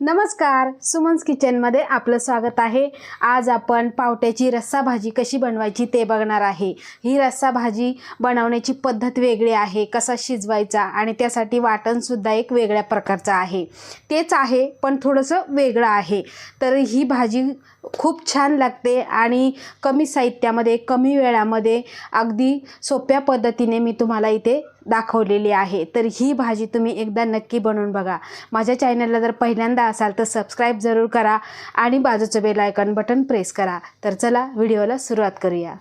नमस्कार, सुमन्स किचनमध्ये आपलं स्वागत आहे। आज आपण पावट्याची रस्सा भाजी कशी बनवायची ते बघणार आहे। ही रस्सा भाजी बनवण्याची पद्धत वेगळी आहे, कसा शिजवायचा आणि त्यासाठी वाटण सुद्धा एक वेगळ्या प्रकारचं आहे। तेच आहे पण थोडंसं वेगळं आहे। तर ही भाजी खूप छान लागते आणि कमी साहित्यामध्ये कमी वेळामध्ये अगदी सोप्या पद्धतीने मी तुम्हाला इथे दाखवलेली आहे। तर ही भाजी तुम्ही एकदा नक्की बनवून बघा। माझ्या चॅनलला जर पहिल्यांदा असाल तर सबस्क्राइब जरूर करा आणि बाजूचं बेल आयकॉन बटन प्रेस करा। तर चला व्हिडिओला सुरुवात करूया।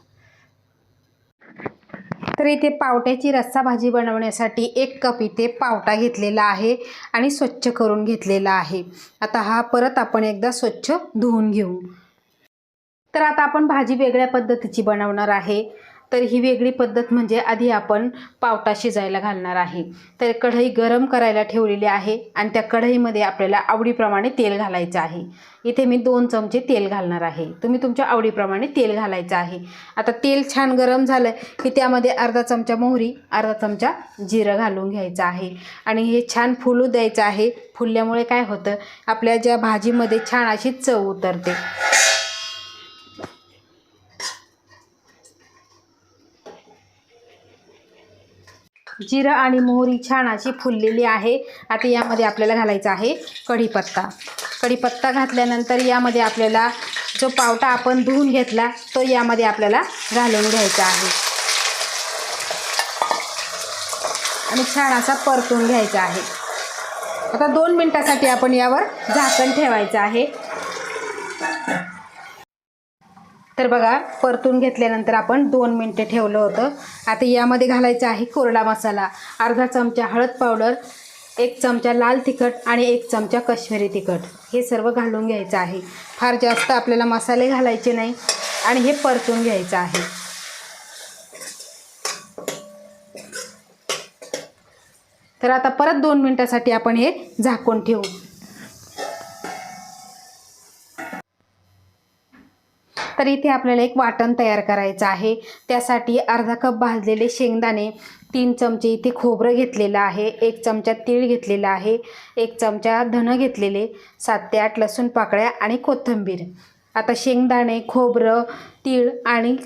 तर इथे पावट्याची रस्सा भाजी बनवण्यासाठी 1 कप इथे पावटा घेतलेला आहे आणि स्वच्छ करून घेतलेला आहे। आता हा परत आपण एकदा स्वच्छ धुवून घेऊ। तर आता आपण भाजी वेगळ्या पद्धतीची बनवणार आहे। तर ही वेगळी पद्धत म्हणजे आधी आपण पावटा शिजायला घालणार आहे। तर कढई गरम करायला ठेवलेली आहे आणि त्या कढईमध्ये आपल्याला आवडीप्रमाणे तेल घालायचं आहे। इथे मी 2 चमचे तेल घालणार आहे, तुम्ही तुमच्या आवडीप्रमाणे तेल घालायचं आहे। आता तेल छान गरम झालं की त्यामध्ये अर्धा चमचा मोहरी, अर्धा चमचा जिरं घालून घ्यायचं आहे आणि हे छान फुलू द्यायचं आहे। फुलल्यामुळे काय होतं, आपल्या ज्या भाजीमध्ये छान अशी चव उतरते। जिरं आणि मोहरी छान अशी फुललेली आहे। आता यामध्ये आपल्याला घालायचा आहे कढीपत्ता। कढीपत्ता घातल्यानंतर यामध्ये आपल्याला जो पावटा आपण धुवून घेतला तो यामध्ये आपल्याला घालून घ्यायचा आहे आणि छान असा परतून घ्यायचा आहे। आता 2 मिनिटासाठी आपण यावर झाकण ठेवायचं आहे। तर बघा, परतून घेतल्यानंतर आपण 2 मिनिटे ठेवलं होतं। आता यामध्ये घालायचं आहे कोरडा मसाला, अर्धा चमचा हळद पावडर, 1 चमचा लाल तिखट आणि 1 चमचा काश्मीरी तिखट। हे सर्व घालून घ्यायचं आहे। फार जास्त आपल्याला मसाले घालायचे नाही आणि हे परतून घ्यायचं आहे। तर आता परत 2 मिनिटासाठी आपण हे झाकून ठेवू। तर इथे आपल्याला एक वाटण तयार करायचं आहे। त्यासाठी अर्धा कप भाजलेले शेंगदाणे, 3 चमचे इथे खोबरं घेतलेलं आहे, 1 चमचा तीळ घेतलेला आहे, 1 चमचा धनं घेतलेले, 7 ते 8 लसूण पाकळ्या आणि कोथिंबीर। आता शेंगदाणे, खोबरं, तीळ आणि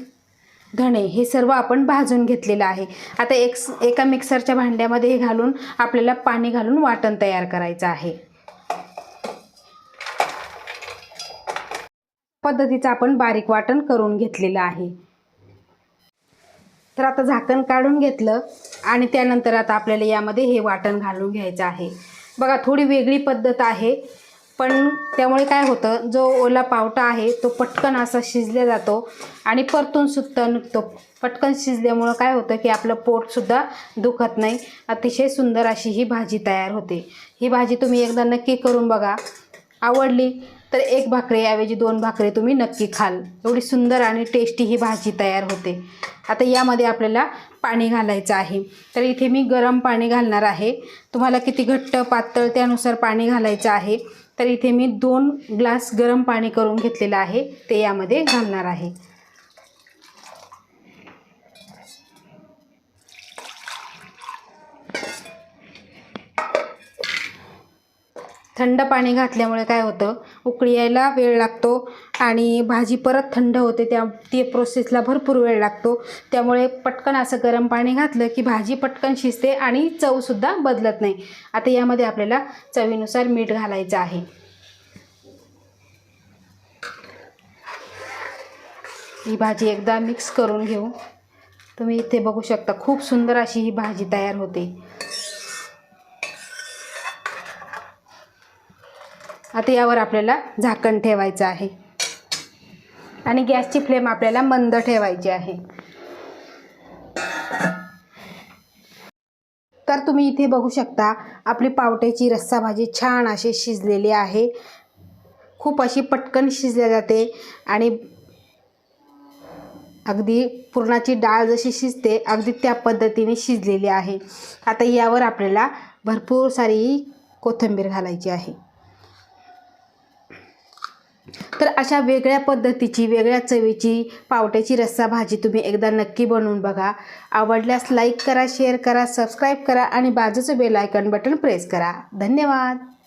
धणे हे सर्व आपण भाजून घेतलेलं आहे। आता एका मिक्सरच्या भांड्यामध्ये हे घालून आपल्याला पाणी घालून वाटण तयार करायचं आहे। पद्धतीचं आपण बारीक वाटण करून घेतलेलं आहे। तर आता झाकण काढून घेतलं आणि त्यानंतर आता आपल्याला यामध्ये हे वाटण घालून घ्यायचं आहे। बघा, थोडी वेगळी पद्धत आहे पण त्यामुळे काय होतं, जो ओला पावटा आहे तो पटकन असा शिजला जातो आणि परतून सुद्धा निघतो। पटकन शिजल्यामुळं काय होतं की आपलं पोटसुद्धा दुखत नाही। अतिशय सुंदर अशी ही भाजी तयार होते। ही भाजी तुम्ही एकदा नक्की करून बघा। आवडली तर 1 भाकरीऐवजी 2 भाकरी तुम्ही नक्की खाल। एवढी सुंदर आणि टेस्टी ही भाजी तयार होते। आता यामध्ये आपल्याला पाणी घालायचं आहे। तर इथे मी गरम पाणी घालणार आहे। तुम्हाला किती घट्ट पातळ त्यानुसार पाणी घालायचं आहे। तर इथे मी 2 ग्लास गरम पाणी करून घेतलेलं आहे, ते यामध्ये घालणार आहे। थंड पाणी घातल्यामुळे काय होतं, उकळी यायला वेळ लागतो आणि भाजी परत थंड होते, ती प्रोसेसला भरपूर वेळ लागतो। त्यामुळे पटकन असं गरम पाणी घातलं की भाजी पटकन शिजते आणि चवसुद्धा बदलत नाही। आता यामध्ये आपल्याला चवीनुसार मीठ घालायचं आहे। ही भाजी एकदा मिक्स करून घेऊ। तुम्ही इथे बघू शकता, खूप सुंदर अशी ही भाजी तयार होते। आता यावर आपल्याला झाकण ठेवायचं आहे आणि गॅसची फ्लेम आपल्याला मंद ठेवायची आहे। तर तुम्ही इथे बघू शकता, आपली पावट्याची रस्सा भाजी छान अशी शिजलेली आहे। खूप अशी पटकन शिजल्या जाते आणि अगदी पुरणाची डाळ जशी शिजते अगदी त्या पद्धतीने शिजलेली आहे। आता यावर आपल्याला भरपूर सारी कोथिंबीर घालायची आहे। तर अशा वेगळ्या पद्धतीची, वेगळ्या चवीची पावट्याची रस्सा भाजी तुम्ही एकदा नक्की बनवून बघा। आवडल्यास लाईक करा, शेअर करा, सबस्क्राईब करा आणि बाजूचं बेल आयकॉन बटन प्रेस करा। धन्यवाद।